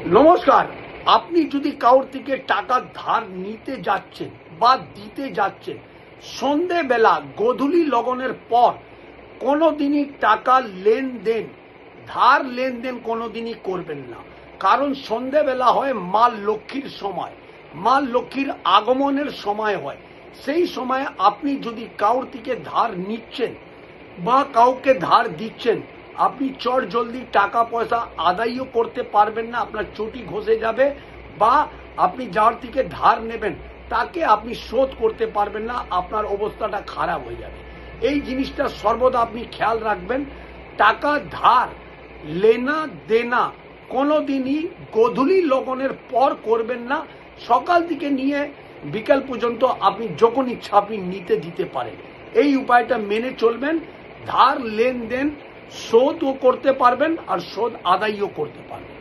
নমস্কার। আপনি যদি কারোর থেকে টাকা ধার নিতে যাচ্ছেন বা দিতে যাচ্ছেন, সন্ধেবেলা গোধূলি লগনের পর কোনোদিনই টাকা লেনদেন, ধার লেনদেন কোনোদিনই করবেন না। কারণ সন্ধেবেলা হয় মা লক্ষ্মীর সময়, মা লক্ষ্মীর আগমনের সময় হয়। সেই সময় আপনি যদি কারোর থেকে ধার নিচ্ছেন বা কাউকে ধার দিচ্ছেন, আপনি চট জলদি টাকা পয়সা আদায়ও করতে পারবেন না, আপনার চটি ঘষে যাবে, বা আপনি যার থেকে ধার নেবেন তাকে আপনি শোধ করতে পারবেন না, আপনার অবস্থাটা খারাপ হয়ে যাবে। এই জিনিসটা সর্বদা আপনি খেয়াল রাখবেন। টাকা ধার লেনা দেনা কোনোদিনই গোধূলি লগনের পর করবেন না। সকাল থেকে নিয়ে বিকাল পর্যন্ত আপনি যখন ইচ্ছা আপনি নিতে দিতে পারেন। এই উপায়টা মেনে চলবেন। ধার লেনদেন শোধও করতে পারবেন আর শোধ আদায়ও করতে পারবেন।